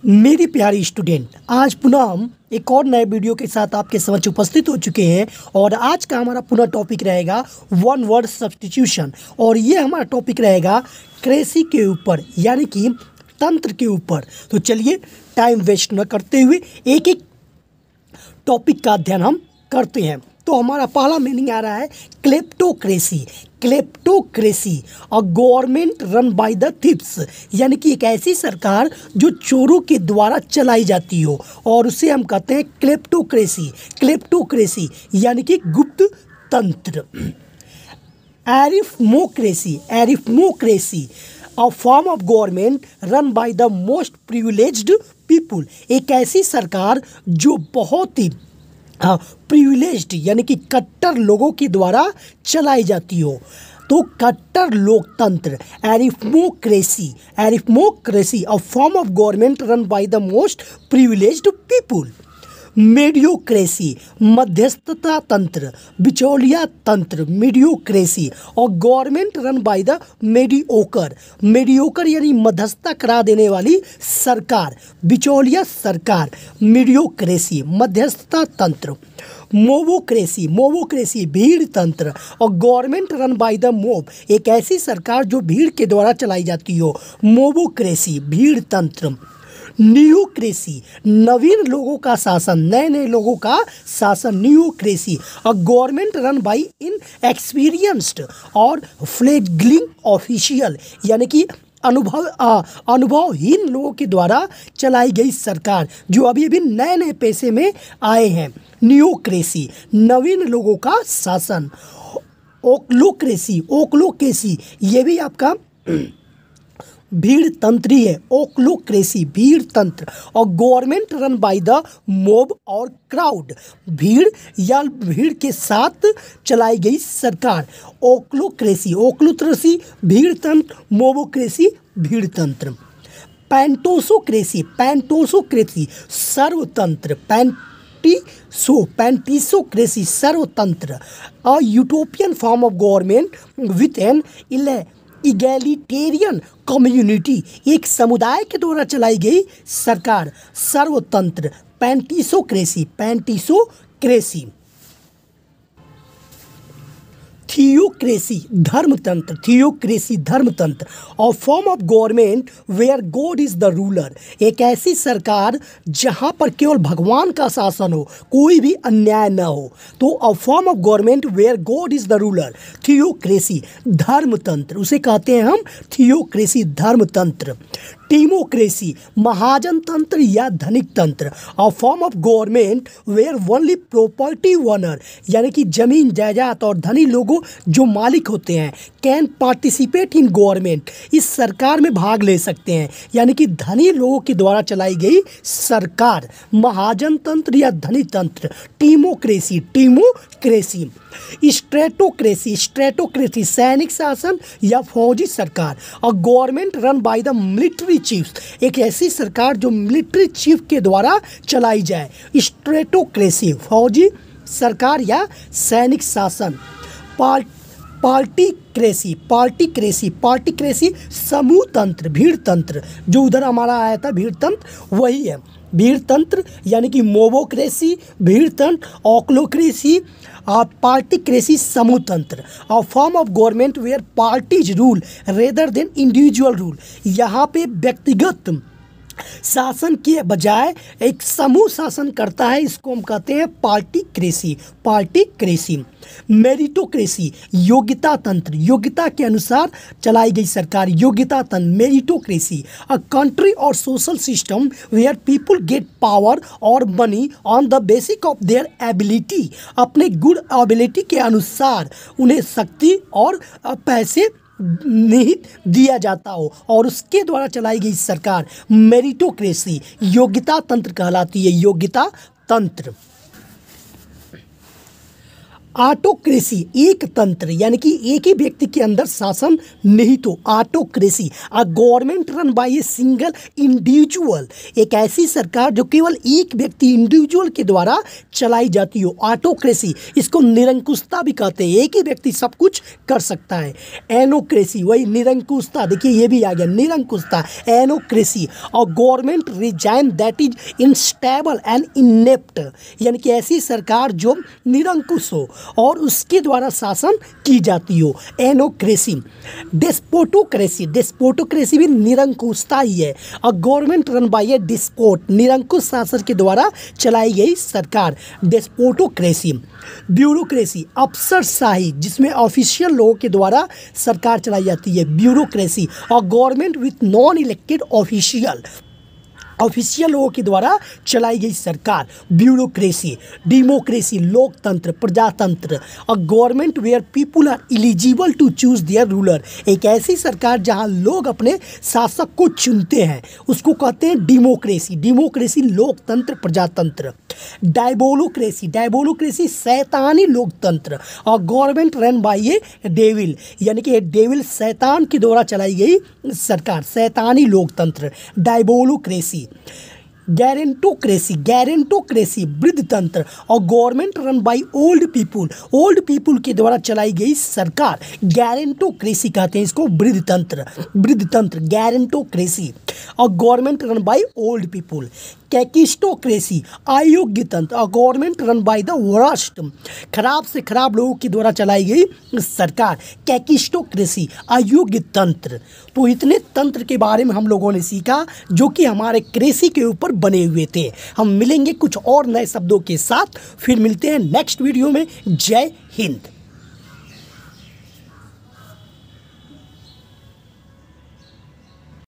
मेरी प्यारी स्टूडेंट, आज पुनः हम एक और नए वीडियो के साथ आपके समक्ष उपस्थित हो चुके हैं। और आज का हमारा पुनः टॉपिक रहेगा वन वर्ड सब्स्टिट्यूशन। और ये हमारा टॉपिक रहेगा क्रेसी के ऊपर, यानी कि तंत्र के ऊपर। तो चलिए टाइम वेस्ट न करते हुए एक एक टॉपिक का अध्ययन हम करते हैं। तो हमारा पहला मीनिंग आ रहा है kleptocracy. Kleptocracy a government run by the thief's, यानी कि एक ऐसी सरकार जो चोरों के द्वारा चलाई जाती हो, और उसे हम कहते हैं क्लेप्टोक्रेसी। क्लेप्टोक्रेसी यानी कि गुप्त तंत्र। Arithmocracy, arithmocracy a form of government run by the most privileged people, एक ऐसी सरकार जो बहुत ही प्रिविलेज्ड यानी कि कट्टर लोगों के द्वारा चलाई जाती हो। तो कट्टर लोकतंत्र, arithmocracy, arithmocracy a form of government run by the most privileged people. Mediocracy, मध्यस्थता तंत्र, बिचौलिया तंत्र, मीडियोक्रेसी और government run by the mediocre. Mediocre यानी मध्यस्थता करा देने वाली सरकार, बिचौलिया सरकार, मीडियोक्रेसी, मध्यस्थता तंत्र। मोबोक्रेसी, मोबोक्रेसी भीड़ तंत्र और government run by the mob, एक ऐसी सरकार जो भीड़ के द्वारा चलाई जाती हो, मोबोक्रेसी भीड़ तंत्र। न्यूक्रेसी, नवीन लोगों का शासन, नए नए लोगों का शासन, neocracy a government run by inexperienced और फ्लेगलिंग ऑफिशियल, यानी कि अनुभवहीन लोगों के द्वारा चलाई गई सरकार जो अभी अभी नए नए पेशे में आए हैं। न्यूक्रेसी नवीन लोगों का शासन। ओक्लोक्रेसी, ओक्लोक्रेसी ये भी आपका भीड़ तंत्र ही है। ओक्लोक्रेसी भीड़ तंत्र और government run by the mob और क्राउड, भीड़ या भीड़ के साथ चलाई गई सरकार। ओक्लोक्रेसी, ओक्लोक्रेसी भीड़ तंत्र, मोबोक्रेसी भीड़ तंत्र। पैंटोसोक्रेसी, पैंटोसोक्रेसी सर्वतंत्र, पैंटिसोक्रेसी सर्वतंत्र a utopian form of government with an egalitarian community, एक समुदाय के द्वारा चलाई गई सरकार, सर्वतंत्र, पैंटिसोक्रेसी, पैंटिसोक्रेसी। थियोक्रेसी धर्मतंत्र, थियोक्रेसी धर्मतंत्र और form of government where God is the ruler, एक ऐसी सरकार जहां पर केवल भगवान का शासन हो, कोई भी अन्याय न हो। तो a form of government where God is the ruler, theocracy धर्मतंत्र, उसे कहते हैं हम थियोक्रेसी धर्मतंत्र। टीमोक्रेसी महाजन तंत्र या धनिक तंत्र, a form of government where only property owner, यानी कि जमीन जायदाद और धनी लोगों जो मालिक होते हैं कैन पार्टिसिपेट इन गवर्नमेंट, इस सरकार में भाग ले सकते हैं, यानी कि धनी लोगों के द्वारा चलाई गई सरकार, महाजन तंत्र या धनी तंत्र। टीमोक्रेसी, टीमोक्रेसी। स्ट्रेटोक्रेसी, स्ट्रेटोक्रेसी सैनिक शासन या फौजी सरकार और government run by the military chiefs, एक ऐसी सरकार जो मिलिट्री चीफ के द्वारा चलाई जाए। स्ट्रेटोक्रेसी फौजी सरकार या सैनिक शासन। पार्टीक्रेसी, पार्टीक्रेसी, पार्टीक्रेसी समूह तंत्र, भीड़ तंत्र, जो उधर हमारा आया था भीड़ तंत्र वही है। भीड़ तंत्र यानी कि मोबोक्रेसी भीड़ तंत्र, ऑक्लोक्रेसी पार्टीक्रेसी समूह तंत्र। और form of government where parties rule rather than individual rule, यहाँ पे व्यक्तिगत शासन के बजाय एक समूह शासन करता है, इसको हम कहते हैं पार्टीक्रेसी, पार्टीक्रेसी। मेरिटोक्रेसी योग्यता तंत्र, योग्यता के अनुसार चलाई गई सरकार, योग्यता तंत्र, मेरिटोक्रेसी अ कंट्री और social system where people get power और money on the basic of their ability, अपने गुड एबिलिटी के अनुसार उन्हें शक्ति और पैसे निहित दिया जाता हो, और उसके द्वारा चलाई गई सरकार मेरिटोक्रेसी योग्यता तंत्र कहलाती है, योग्यता तंत्र। ऑटोक्रेसी एक तंत्र यानी कि एक ही व्यक्ति के अंदर शासन नहीं तो autocracy a government run bye a single individual, एक ऐसी सरकार जो केवल एक व्यक्ति इंडिविजुअल के द्वारा चलाई जाती हो। ऑटोक्रेसी इसको निरंकुशता भी कहते हैं, एक ही व्यक्ति सब कुछ कर सकता है। एनोक्रेसी वही निरंकुशता, देखिए ये भी आ गया निरंकुशता। एनोक्रेसी और government regime that is instable and inept, यानी कि ऐसी सरकार जो निरंकुश हो और उसके द्वारा शासन की जाती हो। एनोक्रेसी। डेस्पोटोक्रेसी, डेस्पोटोक्रेसी भी निरंकुशता ही है। और गवर्नमेंट रन बाय ए डिस्पोट, निरंकुश शासक के द्वारा चलाई गई सरकार। डेस्पोटोक्रेसी। ब्यूरोक्रेसी अफसरशाही जिसमें ऑफिशियल लोगों के द्वारा सरकार चलाई जाती है, ब्यूरोक्रेसी। और government with non elected official, official लोगों के द्वारा चलाई गई सरकार, ब्यूरोक्रेसी। डेमोक्रेसी लोकतंत्र प्रजातंत्र। और government where people are eligible to choose their ruler, एक ऐसी सरकार जहां लोग अपने शासक को चुनते हैं उसको कहते हैं डेमोक्रेसी। डेमोक्रेसी लोकतंत्र प्रजातंत्र। डायबोलोक्रेसी, डायबोलोक्रेसी शैतानी लोकतंत्र। और गवर्नमेंट रन बाय ए डेविल, यानी कि डेविल शैतान के द्वारा चलाई गई सरकार, शैतानी लोकतंत्र। डायबोलोक्रेसी। गैरेंटोक्रेसी, गैरेंटोक्रेसी वृद्ध तंत्र। और government run by old people, old people के द्वारा चलाई गई सरकार, गैरेंटोक्रेसी कहते हैं इसको, वृद्ध तंत्र, वृद्ध तंत्र गैरेंटोक्रेसी। और government run by old people. Kakistocracy अयोग्य तंत्र। और government run by the worst, खराब से खराब लोगों के द्वारा चलाई गई सरकार, कैकिस्टोक्रेसी अयोग्य तंत्र। तो इतने तंत्र के बारे में हम लोगों ने सीखा जो कि हमारे कृषि के ऊपर बने हुए थे। हम मिलेंगे कुछ और नए शब्दों के साथ, फिर मिलते हैं नेक्स्ट वीडियो में। जय हिंद।